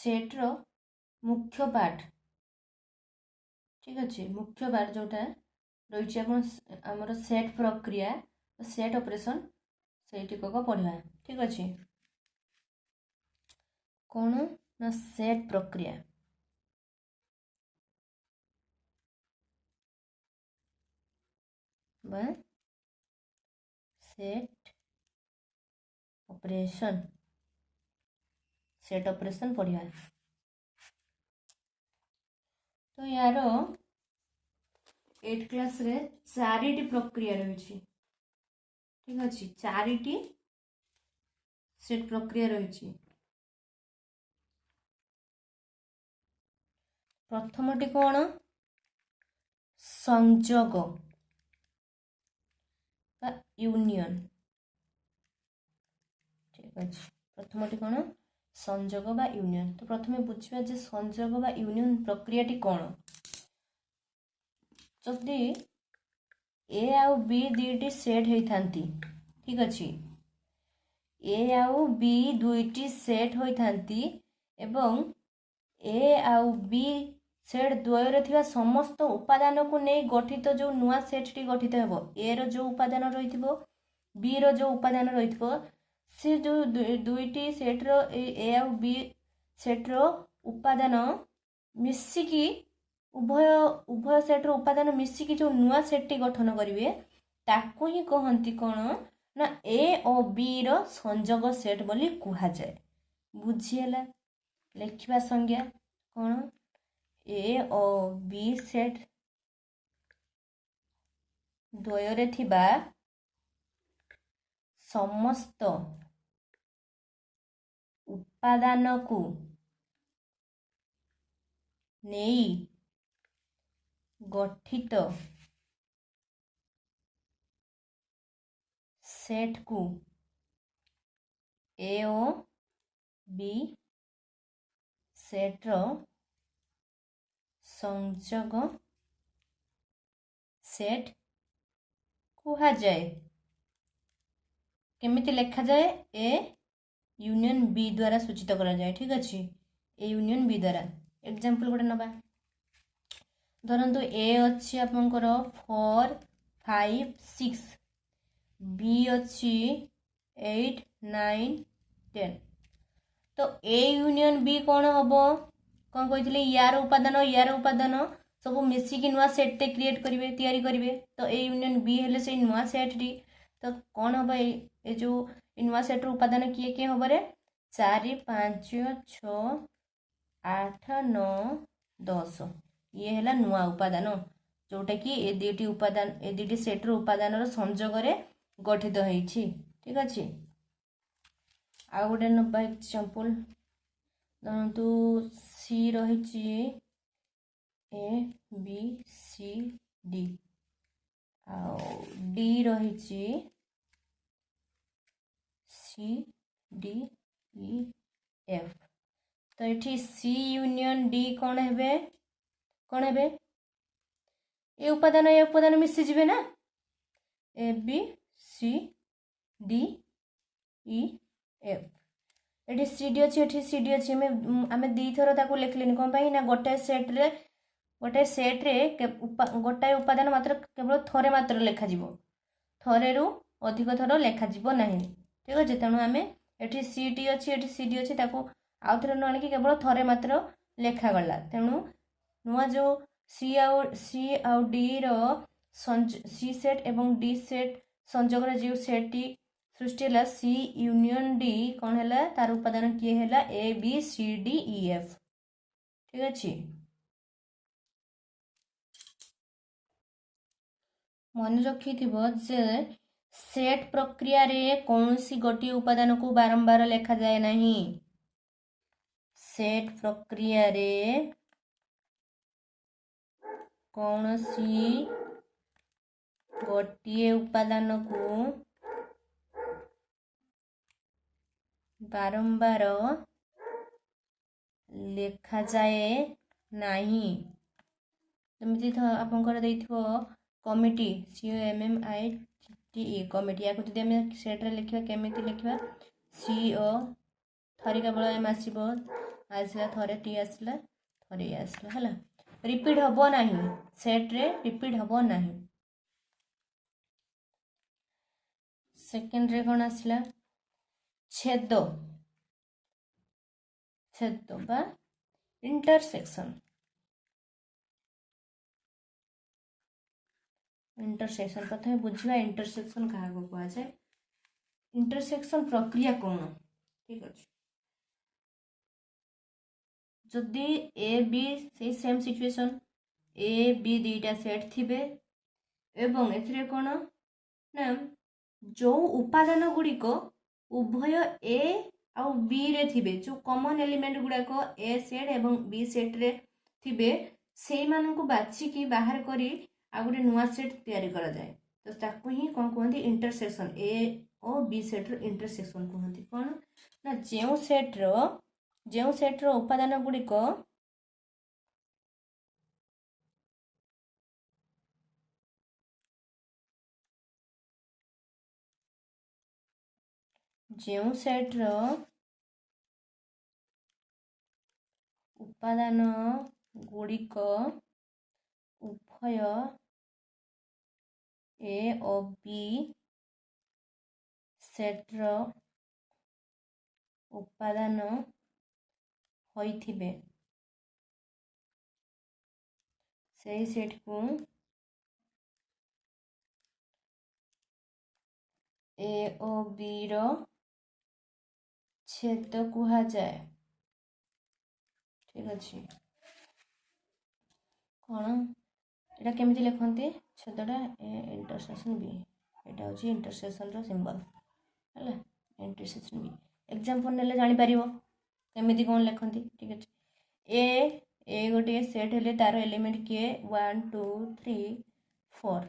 set रो मुख्य part ठीक अच्छे मुख्य पार्ट जोटा रही आमर सेट प्रक्रिया सेट ऑपरेशन से पढ़ा ठीक अच्छे कौन ना सेट प्रक्रिया बा सेट ऑपरेशन पढ़ा तो यार 8 क्लास रे 4टी प्रक्रिया रही ठीक अच्छे 4टी सेट प्रक्रिया रही प्रथमटी कौन संजोग यूनियन ठीक अच्छे प्रथमटी कौन संजोग बा यूनियन तो प्रथमे बुझा जे संजोग बा यूनियन प्रक्रियाटी कौन जदि ए आउ बी दुईटी सेट होती ठीक अच्छे ए आउ बी दुईटी सेट होती एवं ए आउ बी सेट द्वयर थिबा समस्त उपादान को नहीं गठित जो नुआ सेट टी गठित हेबो ए रो जो उपादान रहिथिबो बी रो जो उपादान रहिथिबो से जो दुईटी सेट रो ए आउ बी सेट रो उपादान मिसिकी उभय उभय सेट रो उपादान मिसिकी जो नुआ सेट टी गठन करिवे ताकू ही कहंती कोन ना ए और बी रो संजोग सेट बोली कुहा जाए बुझिएला लिखिबा संज्ञा कोन ए और बी सेट द्वୟରେ थिबा समस्त उपादान को नहीं गठित सेट को ए और बी सेट रो संजोग सेट कुहा जाए केमिति लिखा जाए ए यूनियन बी द्वारा सूचित करा जाए ठीक अच्छे ए यूनियन बी द्वारा एग्जांपल गोटे नबा धरतु ए अच्छी आपंकर 4 5 6 बी अच्छी 8 9 10 तो ए यूनियन बी कौन हम कौन कही यार उपादान सब मिसिकी नुआ सेट टे क्रिएट करेंगे तैयारी करेंगे तो ए यूनियन बी हेले से नुआ सेट टी तो कौन हम ये जो नुआ सेट उपादान किए किए हम 4 5 6 8 9 10 ये है नुआ उपादान जोटा कि ए दुईटी उपादान ए दुईटी सेट उपादान संजोग गठित होती ठीक अच्छे आउ गोटे नबा एग्जांपल धरतु सी रही ए बी सी डी आउ डी रही सी डी ई एफ तो ये सी यूनियन डी कौन है ये उपादान मिसीजे ना A B C D E F ये सी डी अच्छी ये सी डी अच्छी आम दी थर ताको लिखले कौन ना गोटे सेट्रे गोटाए उपादान मात्र केवल थरे मात्र लेखा थरे रु अधिक थर लेखा ना ठीक अच्छे तेणु आम ये सी टी अच्छी ये सी डी अच्छी आउ थे न आनिक केवल थरे मात्र लेखागला तेणु नुआ जो सी आउ डी रो सी सेट एवं डी सेट संजोग जो सेट टी सृष्टि है सी यूनियन डी कौन है तार उपादान किए है A B C D E F ठीक अच्छे मन रखि जे सेट प्रक्रिया रे कौन सी गोटे उपादान को बारंबार लेखा जाए नहीं सेट प्रक्रिया रे कौन सी गोटे उपादान को बारंबार लेखा जाए नहीं जमी आपंकर देथिबो कमिटी COMMITE कमिटी या जब आम सेट्रे लिखा केमी लिखा CO थरी केवल एम आसो आसला थरे टी आसला थरे ए आसला हला रिपीट हबो नाही सेट रे रिपीट हबो नाही सेकंड रे कोन आसला छेद छेद बा इंटरसेक्शन इंटरसेक्शन प्रथम बुझा इंटरसेक्शन क्या कह जाए इंटरसेक्शन प्रक्रिया कौन ठीक अच्छे जदि ए बी से सेम सिचुएशन ए बी दुईटा सेट थिबे एवं एथिरे कौन ना जो उपादान गुड़िक उभय ए आउ बी रे थिबे जो कॉमन एलिमेंट गुड़ाक ए सेट एवं बी सेट रे थिबे से मानकु बाछिकी बाहर करी आ गोटे नुआ सेट तैयारी करा जाए तो ताकू ही कौन कहते इंटरसेक्शन ए और बी सेट रो इंटरसेक्शन कहते कौन ना जो सेट रो उपादान गुड़िक जो सेट रो उपादान गुड़िक उभय ए और बी सेट रो उपादान होइथिबे से सेट को ए और बी रो छेद कहा जाए ठीक अच्छे कौन एटा केमिति लिखते छेदटा ए इंटरसेक्शन बी एटा होची इंटरसेक्शन रो सिंबल है इंटरसेक्शन बी एग्जांपल नेले जानि परिबो केमिति कोन लिखते ठीक अच्छे ए गोटे सेट हेले तार एलिमेंट किए 1 2 3 4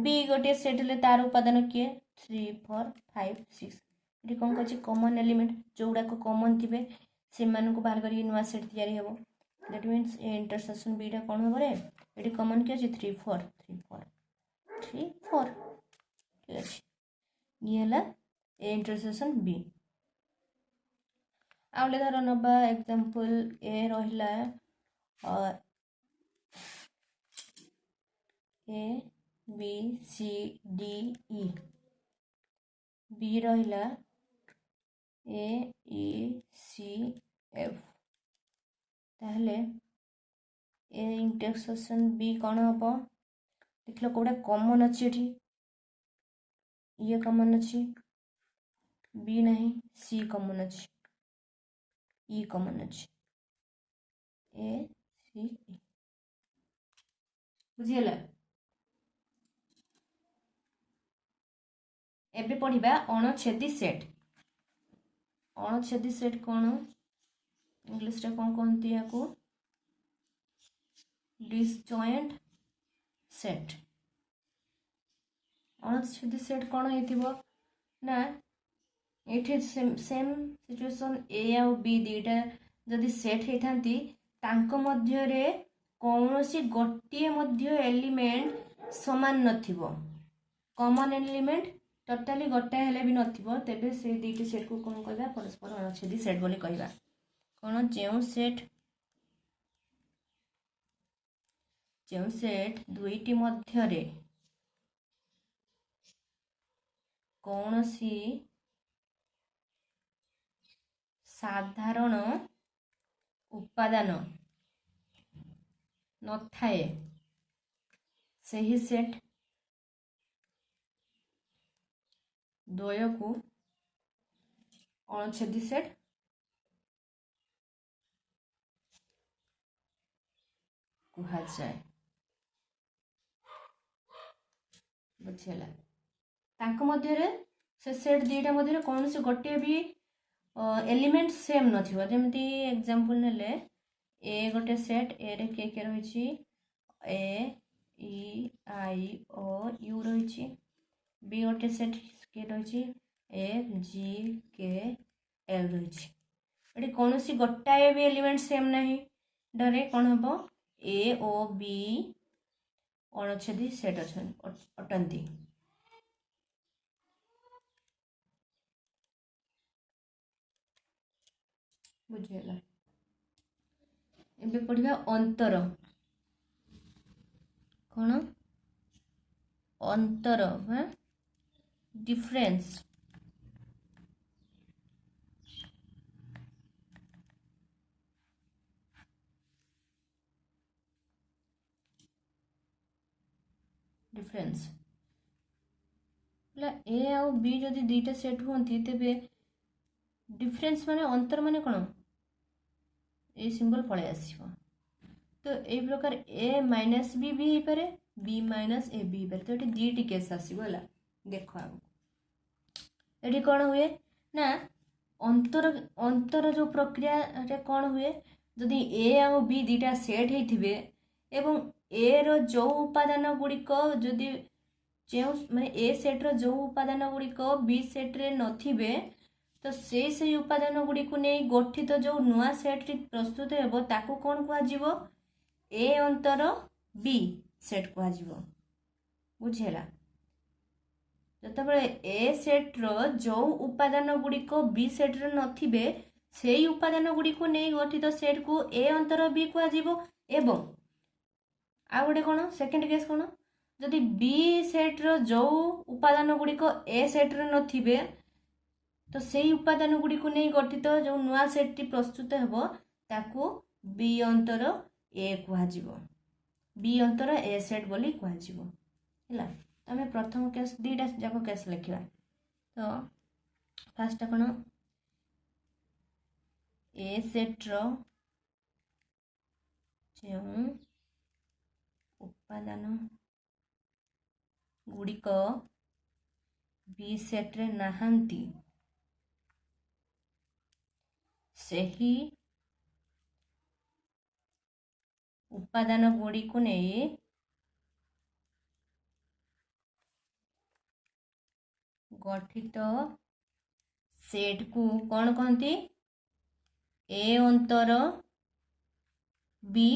बी गोटे सेट हेले तार उपादान किए 3 4 5 6 ये कौन कह कॉमन एलिमेंट जो गुड़ाक कॉमन थे से बाहर कर नुआ सेट तैयारी हे दैट मीन्स ए इंटरसेक्शन बीटा कौन हम रे ये कॉमन किए अच्छे 3 4 3 4 3 4 ठीक अच्छे ये है ए इंटरसेक्शन बी आउले धर नबा एग्जांपल ए रहिला और A B C D E B रहिला ए ई सी एफ ताहले ए इंटरसेक्शन बी कौन हम देख लो कौटा कॉमन अच्छी ये कॉमन अच्छी बी नहीं सी कॉमन अच्छी ई कॉमन अच्छी ए सी ई बुझीगला एबे पढ़िबा अणछेदी सेट कौन इंग्लिश रे कौन कहती है को डिसजॉइंट सेट अणछेदी सेट कौन हेतिबो ना एठी सेम सिचुएशन ए आ बी दुईटा जदि सेट होती तांको मध्य रे कौनसी गोटे मध्य एलिमेंट समान नथिबो कॉमन एलिमेंट टोटाली गोटे हेले भी नथिबो तेबे से दुईटी सेट को कौन कहबा परस्पर अणछेदी सेट बोली कहबा कौन जो सेट दुईटी मध्य रे कौनसी साधारण उपादान नथाए सही सेट द्वय को अणछेदी सेट कहा जाए बुझेला तांको मध्य रे से सेट दुईटा मध्य कौन से गोटे भी एलिमेंट सेम नथिबो जेमती एग्जांपल नेले ए गोटे सेट ए रे के रही ए ई आई ओ यू रही बी गोटे सेट के रही ए जी के एल रही ये कौन सी गोटाए भी एलिमेंट सेम नहीं डरे कौन हम ए ओ बी अणछेदी सेट अटंती बुझेगा एबे पढ़िबा अंतर कौन अंतर हाँ डिफरेंस डिफरेंस ए आउ बी जदि दुईटा सेट हुअन्ति तेबे डिफरेंस माने अंतर माने कौन ए सिंबल पळे आसीबो तो ए प्रकार ए माइनस बी भी हो पारे बी माइनस ए भी हो पारे तो ये दुईटी केस आसीबो हला देख आगो एठी कौन हुए ना अंतर अंतर जो प्रक्रिया रे कौन हुए जदि ए आउ बी दुईटा सेट होइथिबे एवं ए रो जो उपादान गुड़िक जदि जो माने ए सेट रो जो उपादान गुड़िक बी सेट रे नथिबे तो से उपादान गुड़िक नहीं गठित जो नुआ सेट प्रस्तुत हेबो ताकू कौन कुआजिबो ए अंतर बी सेट कुआजिबो बुझेला जतबेले ए सेट रो जो उपादान गुड़िक बी सेट रे नथिबे सेई उपादान गुड़िक नहीं गठित सेट को ए अंतर बी कुआजिबो एवं आ गोटे कौन सेकेंड केस कौन जदि बी सेट रो जो उपादान गुड़िक ए सेट रे नथिबे तो सेई उपादान गुड़िक नहीं गठित जो नुआ सेट टी प्रस्तुत हेबो ताकू बी अंतर ए कुहाजिबो बी अंतर ए सेट बोली कुहाजिबो हैला आमे प्रथम केस दीटा जाको केस लिखिबा तो फर्स्ट कोन ए सेट रो जो उपादान गुड़िक बी सेट रे नाहंती सेही उपादान गुड़ी को नहीं गठित सेट को कौन कहती ए अंतर बी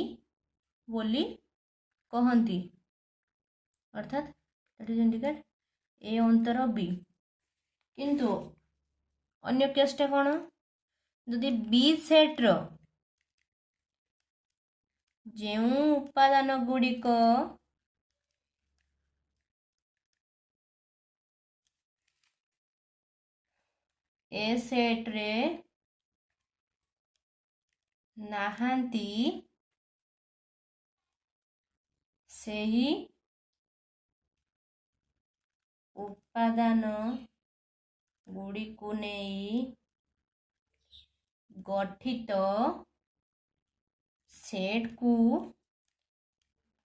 बोली कहती अर्थात दैट इज इंडिकेट ए अंतर बी किंतु अन्य केसटा कौन जदि बी सेट रो जो उपादान गुड़िक ए सेट रे नाहांती सेही उपादान गुड़िक नहीं गठित सेट को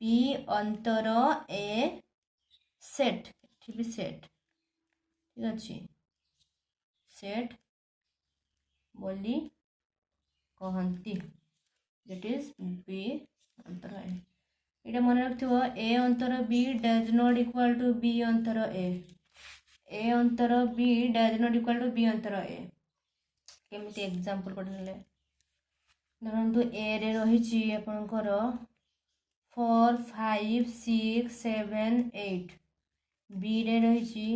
बी अंतर ए सेट भी सेट ठीक अच्छे सेट बोली कहती दैट इज बी अंतर ए ये मन रखिथो ए अंतर B does not equal to B अंतर ए अंतर B does not equal to B अंतर ए केमिति एग्जांपल पढ़ले धरतु ए रे रही आपणकर 4 5 6 7 8 बी रे रही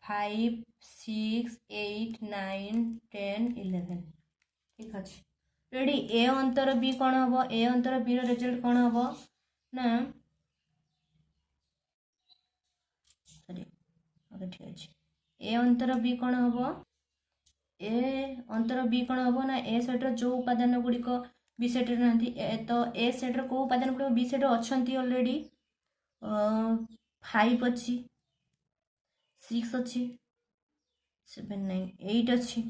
5 6 8 9 10 11 ठीक अच्छे रेडी ए अंतर बी कौन हम ए अंतर बी रिजल्ट कौन हम ना सॉरी ओके ठीक अच्छे ए अंतर बी कौन हम ए अंतर बी कौन हम ना ए सेट्र जो उपादान गुड़िक बी सेट्रे ना तो ए सेट्र को उपादान गुड़िक बी सेट्रे अच्छा अलरेडी 5 अच्छी 6 अच्छी 7 9 8 अच्छी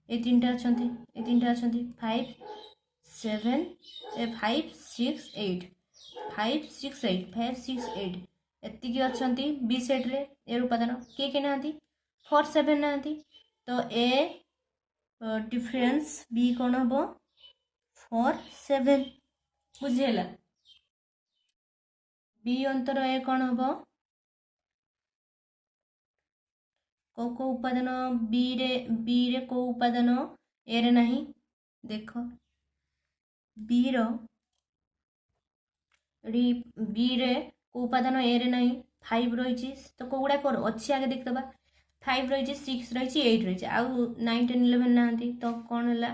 ये तीन टा अच्छा 5 7 5 6 8 5 6 8 5 6 8 एतिकी अच्छा बी सेट्रे ए उपादान किए किए ना 4 7 ना तो ए डिफरेंस बी कौन हम 4 7 बुझेगा बी अंतर ए कौन हम को उपादान बी रे को उपादान ए रे नहीं देख बी रे को उपादान ए रे नहीं 5 रही तो कौड़ा कर अच्छी आगे देखा 5 रही 6 रही 8 रही आउ 9 10 11 ना तो कौन है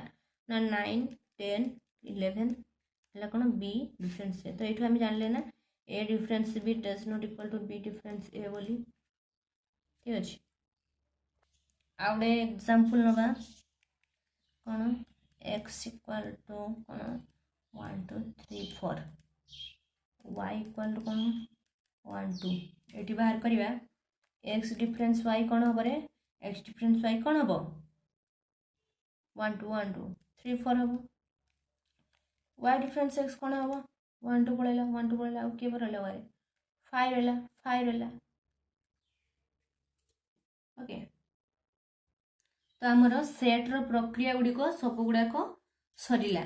ना 9 10 11 है कौन बी डिफरेंस ए तो ये आम जानले ना A difference B does not equal to B difference A बोली ठीक अच्छे आउ गए एग्जांपल नवा कौन एक्स इक्वल टू कौन 1 2 3 4 y इक्वल टू कौन 1 2 ये बाहर करवा x डिफरेंस y कौन हम रे x डिफरेंस y कौन हम 1 2 1 2 3 4 हम y डिफरेंस x कौन हम 1 2 पड़ेगा 1 2 पड़ेगा किए पर रहा y 5 रहा 5 रहा ओके तो आमर सेट्र प्रक्रिया गुड़िक सब गुड़ाक सरला